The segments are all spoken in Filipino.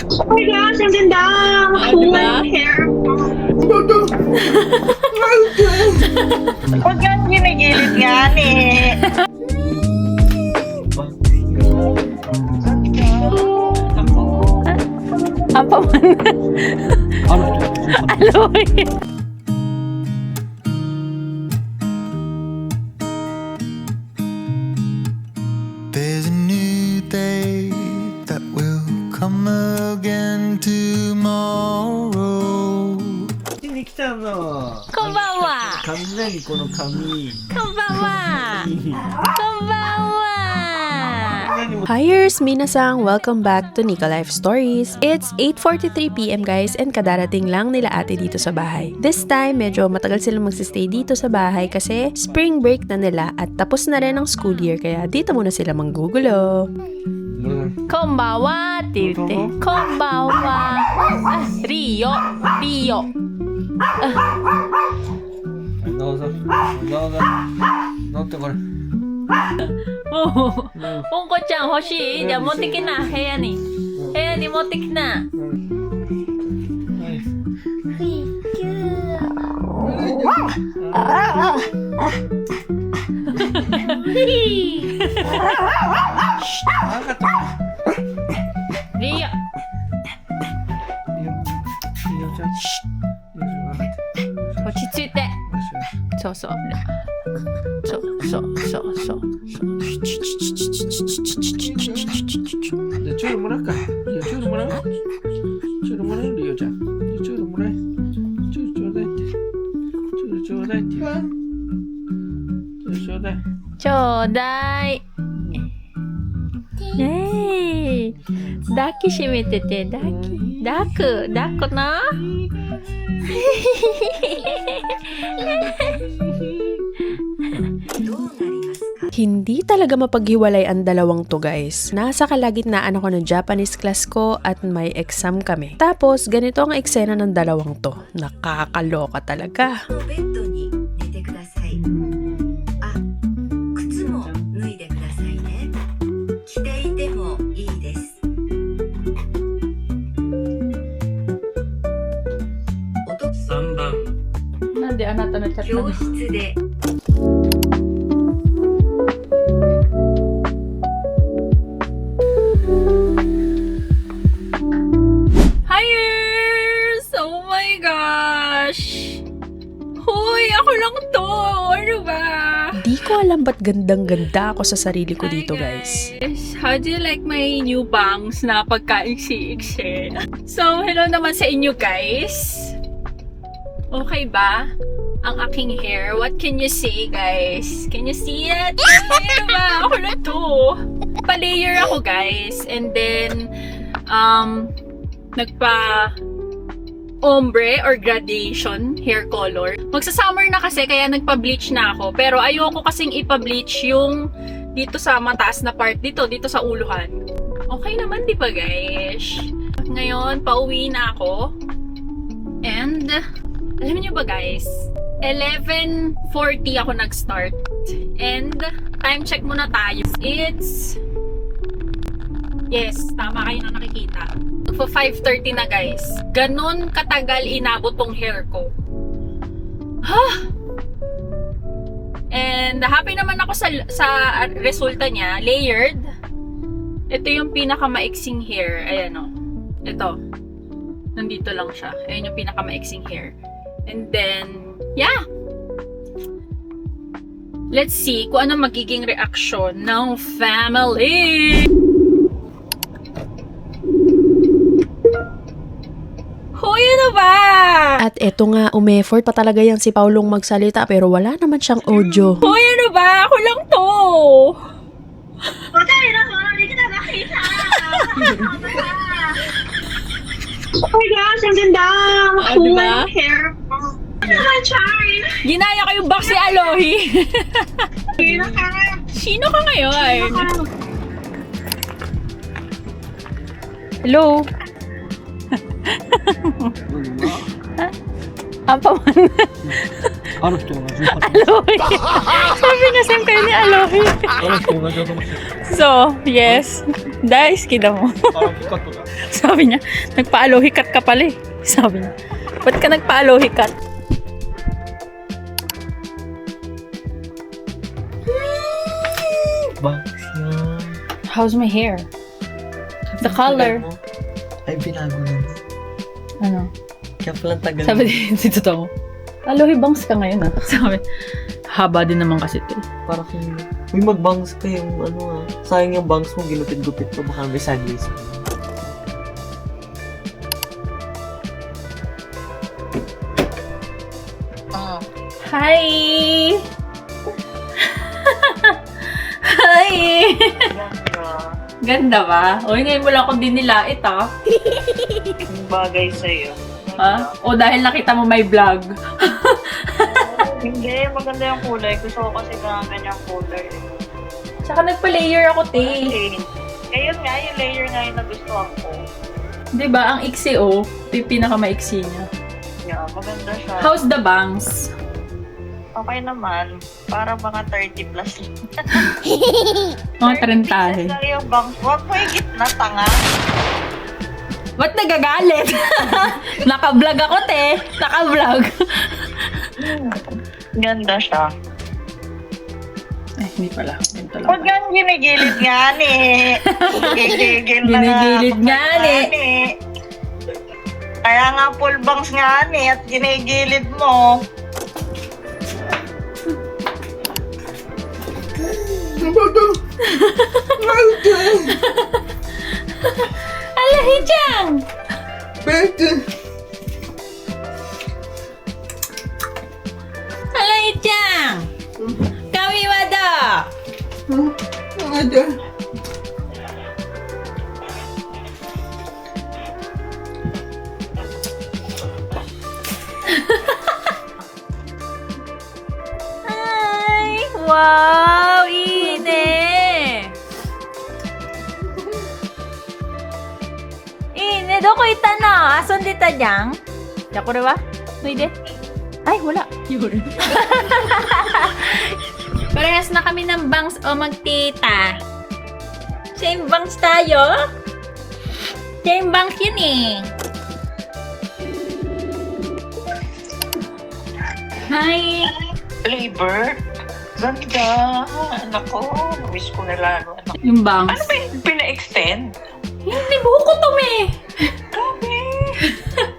Oh my gosh, ang ganda! Kulay hair mo. Huwag kang ginigilid yan eh. Apa man? Aloy. There's a new day that will come again tomorrow. に来たの。こんばんは。雷この髪。こんばんは。こんばんは. Hiers, minasang, welcome back to Nika Life Stories. It's 8:43 p.m. guys and kadarating lang nila ate dito sa bahay. This time, medyo matagal silang magsistay dito sa bahay kasi spring break na nila at tapos na rin ang school year kaya dito muna sila manggugulo. Konbanwa って言ってkonbanwa. Rio, Rio. どうぞ。どうぞ。乗ってこれ。ポンコちゃん欲しい？じゃあ持ってきな、部屋に。部屋に持ってきな。リオ。落ち着いて。そうそう。そう。じゃあチュールもらうか。いやチュールもらう。チュールもらえるよじゃん。チュールもらえ。チュールちょうだいって。チュールちょうだいって。チュールちょうだい。ちょうだい。ねえ。抱きしめてて、抱っこな。Hindi talaga mapaghiwalay ang dalawang to guys. Nasa kalagitnaan ako ng Japanese class ko at may exam kami. Tapos ganito ang eksena ng dalawang to. Nakakaloka talaga. ベッドに寝てください。あ、靴も脱いでくださいね。着ていてもいいです。3番。なんであなたのチャット教室で Hiers! Oh my gosh! Hoy, ako lang to! Ano ba? Di ko alam ba't gandang-ganda ako sa sarili ko dito, guys. How do you like my new bangs na pagka-iksi-iksi? So, hello naman sa inyo, guys. Okay ba? Ang aking hair. What can you say, guys? Can you see it? Ano ba? Ako na to. Pa-layer ako, guys. And then, nagpa ombre or gradation hair color. Magsa-summer na kasi kaya nagpa-bleach na ako. Pero ayoko kasing ipa-bleach yung dito sa mataas na part dito sa uluhan. Okay naman, di ba guys? Ngayon, pauwi na ako. And, alam niyo ba guys? 11:40 ako nag-start. And, time check muna tayo. It's... Yes, tama kayo na nakikita. For 5:30 na guys. Ganon katagal inabot tong hair ko. And happy naman ako sa resulta niya. Layered. Ito yung pinakamaiksing hair. Ayan o. Ito. Nandito lang siya. Ayan yung pinakamaiksing hair. And then, yeah. Let's see kung ano magiging reaksyon ng family. Hoy, ano ba? At eto nga, umeffort pa talaga yan si Paulong magsalita pero wala naman siyang audio. Hoy, ano ba? Ako lang to! Oh my gosh, ang ganda! Oh, diba? Kulay hair mo. Ano naman, Char? Ginaya ko yung box si Alohi. Sino ka? Sino ka ngayon? Sino ka? Hello? Ampaman. Aloy. Sabi na same kayo ni Aloy. So, yes. Guys, kita mo. Sabi niya, nagpa-aloy cut ka pala eh. Sabi niya, ba't ka nagpa-aloy cut? Bangs yan. How's my hair? The color. Ay, binago na. Ano? Kaya pala tagal. Sabi dito mo. Aloy bangs ka ngayon ah. Sabi, haba din naman kasi ito. Para kung may mag-bangs ka yung sayang yung bangs mo, ginupit-gupit ko, baka may sideways. Hi! Hi! Ganda ba? Uy, ngayon mo lang ako dinilait ah. Yung bagay sa'yo. Ha? O dahil nakita mo may vlog. Hindi, maganda yung kulay. Gusto ko kasi na ganyang kulay. Tsaka nagpa-layer ako, te. Okay. Ngayon nga, yung layer nga yung nagustuhan ko. Diba? Ang iksi oh. Ito yung pinaka-maiksi niya. Yeah, maganda siya. How's the bangs? Okay naman. Para mga 30 plus. Mga trentahe. 30 pieces lang yung bangs. Huwag mo higit na tanga. Ba't nagagalit? Naka-vlog ako, te. Naka-vlog. Ganda siya. Eh, hindi pala. Ganito lang. Huwag yan ginigilid nga ni. Gigigil na Ginigilid nga ni. Kaya nga full bangs nga ni at ginigilid mo. Alahijang! Alahijang! Kami wada! Ay! Wow! Ine! Ine, doko ita na. Ason dita jang? Yakore wa? Pwede? Ay, wala. Yun. Parehas na kami ng bangs o magtita. Same bangs tayo? Same bangs yun eh. Hi! Flavor? Ganda. Nako, miss ko na lalo. Yung bangs. Ano ba yung pina-extend? Hindi, buhok ko to, me. Grabe.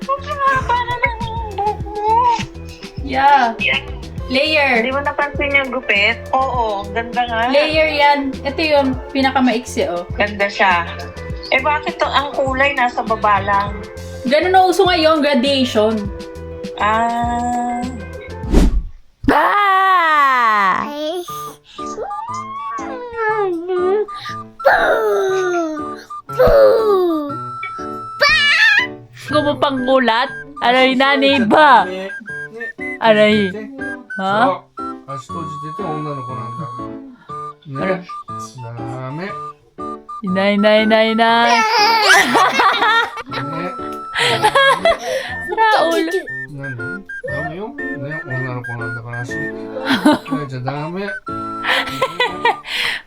Ang haba na ng buhok mo. Yeah. Hindi Layer. mo napansin yung gupit? Oo, ganda nga. Layer yan. Ito yung pinakamaiksi, oh. Ganda siya. Eh bakit to, ang kulay nasa baba lang? Ganun na uso ngayon, gradation. Ah. Gumo pang gulat? Aray nanay ba? Aray. Ha? 足閉じてて女の子なんだ。あらね。ダメ。 Inay, nay, nay, nay. ね。 Raul. 何？ダメよ。ね、女の子なんだから足。ね、じゃダメ。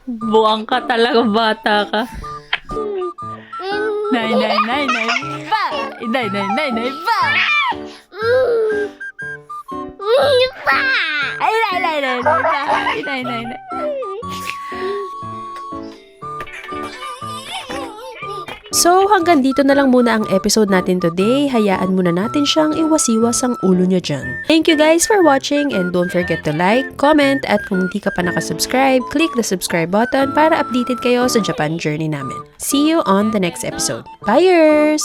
Buwang ka talaga, bata ka. Nay, nay, nay, nay, ba? Inay, nay, nay, nay, ba? Ay, nay, nay, nay, nay, ba? Inay, nay, nay. So, hanggang dito na lang muna ang episode natin today. Hayaan muna natin siyang iwasiwas ang ulo niya dyan. Thank you guys for watching and don't forget to like, comment, at kung hindi ka pa nakasubscribe, click the subscribe button para updated kayo sa Japan journey namin. See you on the next episode. Byeers!